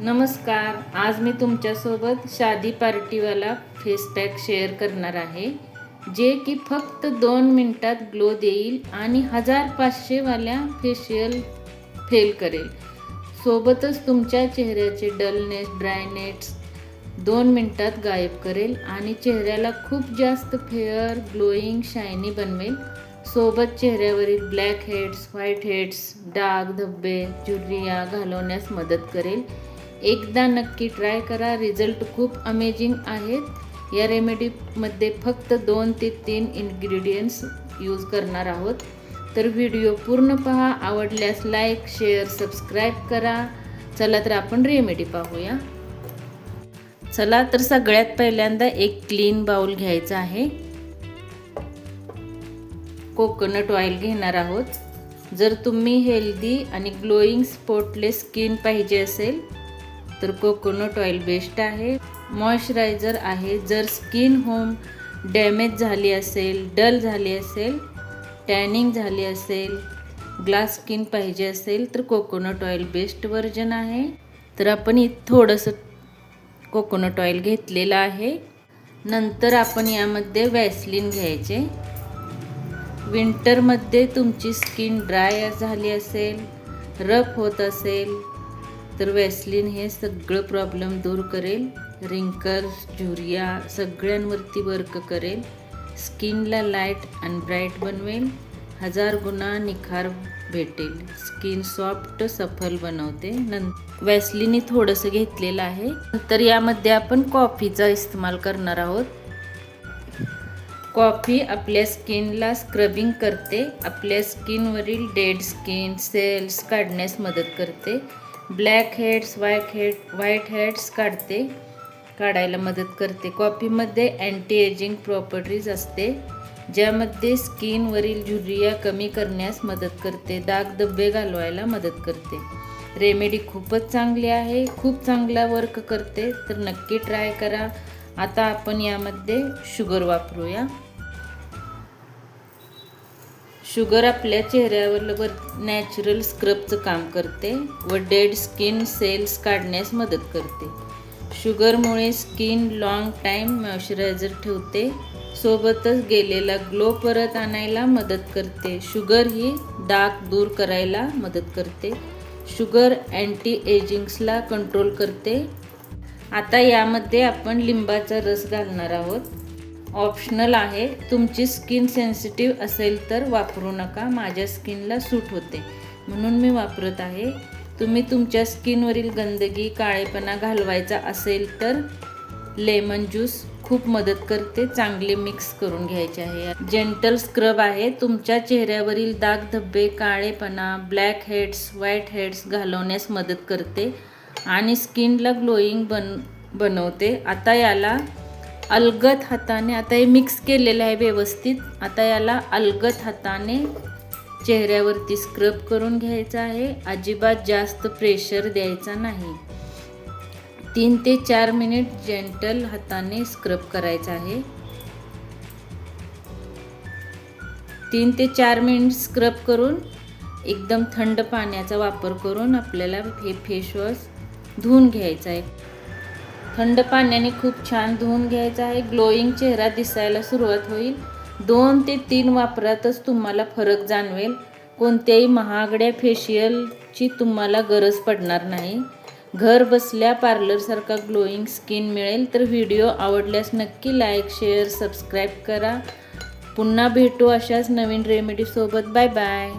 नमस्कार. आज मी तुमच्यासोबत शादी पार्टीवाला फेस पॅक शेअर करणार आहे, जे की फक्त 2 मिनिटात ग्लो देईल आणि 1500 वाल्या फेशियल फेल करेल. सोबतच तुमच्या चेहऱ्याचे डलनेस, ड्रायनेस 2 मिनिटात गायब करेल आणि चेहऱ्याला खूप जास्त फेअर, ग्लोईंग, शायनी बनवेल. सोबत चेहऱ्यावरील ब्लॅक हेड्स, व्हाईट हेड्स, डाग, धब्बे, झुर्रिया घालवण्यास मदत करेल. एकदा नक्की ट्राय करा. रिझल्ट खूप अमेझिंग आहेत. या रेमेडीमध्ये फक्त 2 ते 3 इन्ग्रेडियंट्स यूज करणार आहोत. तर व्हिडिओ पूर्ण पहा. आवडल्यास लाईक, शेअर, सबस्क्राईब करा. चला तर आपण रेमेडी पाहूया. चला तर सगळ्यात पहिल्यांदा एक क्लीन बाउल घ्यायचा आहे. कोकोनट ऑइल घेणार आहोत. जर तुम्ही हेल्दी आणि ग्लोईंग स्पॉटलेस स्किन पाहिजे असेल तर कोकोनट ऑइल बेस्ट आहे. मॉइश्चरायझर आहे. जर स्किन होम डॅमेज झाली असेल, डल झाली असेल, टॅनिंग झाली असेल, ग्लास स्किन पाहिजे असेल तर कोकोनट ऑइल बेस्ट व्हर्जन आहे. तर आपण थोडंसं कोकोनट ऑइल घेतलेलं आहे. नंतर आपण यामध्ये वॅसलीन घ्यायचे. विंटरमध्ये तुमची स्किन ड्राय झाली असेल, रफ होत असेल तर वॅसलीन हे सगळं प्रॉब्लेम दूर करेल. रिंकल्स, झुर्रिया सगळ्यांवरती वर्क करेल. स्किनला लाईट आणि ब्राईट बनवेल. 1000 गुणा निखार भेटेल. स्किन सॉफ्ट, सफल बनवते. वॅसलीन थोडंसं घेतलेलं आहे. नंतर यामध्ये आपण कॉफीचा इस्तेमाल करणार आहोत. कॉफी आपल्या स्किनला स्क्रबिंग करते. आपल्या स्किनवरील डेड स्किन सेल्स काढण्यास मदत करते. ब्लॅक हेड्स, व्हाईट हेड्स काढायला मदत करते. कॉफीमध्ये अँटी एजिंग प्रॉपर्टीज असते, ज्यामध्ये स्किनवरील झुर्रिया कमी करण्यास मदत करते. दाग धब्बे घालवायला मदत करते. रेमेडी खूपच चांगली आहे. खूप चांगला वर्क करते. तर नक्की ट्राय करा. आता आपण यामध्ये शुगर वापरूया. शुगर आपल्या चेहऱ्यावर नॅचरल स्क्रबचं काम करते व डेड स्किन सेल्स काढण्यास मदत करते. शुगरमुळे स्किन लॉंग टाईम मॉइश्चरायझर ठेवते. सोबतच गेलेला ग्लो परत आणायला मदत करते. शुगर ही डाग दूर करायला मदत करते. शुगर अँटी एजिंग्सला कंट्रोल करते. आता यामध्ये आपण लिंबाचा रस घालणार आहोत. ऑप्शनल आहे. तुमची स्किन सेन्सिटिव्ह असेल तर वापरू नका. माझ्या स्किनला सूट होते म्हणून मी वापरत आहे. तुम्ही तुमच्या स्किनवरील गंदगी, काळेपणा घालवायचा असेल तर लेमन ज्यूस खूप मदत करते. चांगले मिक्स करून घ्यायचे आहे. जेंटल स्क्रब आहे. तुमच्या चेहऱ्यावरील दाग धब्बे, काळेपणा, ब्लॅक हेड्स, व्हाईट हेड्स घालवण्यास मदत करते आणि स्किनला ग्लोईंग बनवते. आता याला अलगद हाताने, आता हे मिक्स केलेलं आहे व्यवस्थित. आता याला अलगद हाताने चेहऱ्यावरती स्क्रब करून घ्यायचं आहे. अजिबात जास्त प्रेशर द्यायचा नाही. 3 ते 4 मिनिट जेंटल हाताने स्क्रब करायचं आहे. 3 ते 4 मिनिट स्क्रब करून एकदम थंड पाण्याचा वापर करून आपल्याला हे फेसवॉश धुवून घ्यायचं आहे. थंड पाण्याने खूप छान धुवून घ्यायचं आहे. ग्लोईंग चेहरा दिसायला सुरुवात होईल. 2 ते 3 वापरातच तुम्हाला फरक जाणवेल. कोणत्याही महागड्या फेशियलची तुम्हाला गरज पडणार नाही. घर बसल्या पार्लरसारखा ग्लोईंग स्किन मिळेल. तर व्हिडिओ आवडल्यास नक्की लाईक, शेअर, सबस्क्राईब करा. पुन्हा भेटू अशाच नवीन रेमेडीसोबत. Bye bye.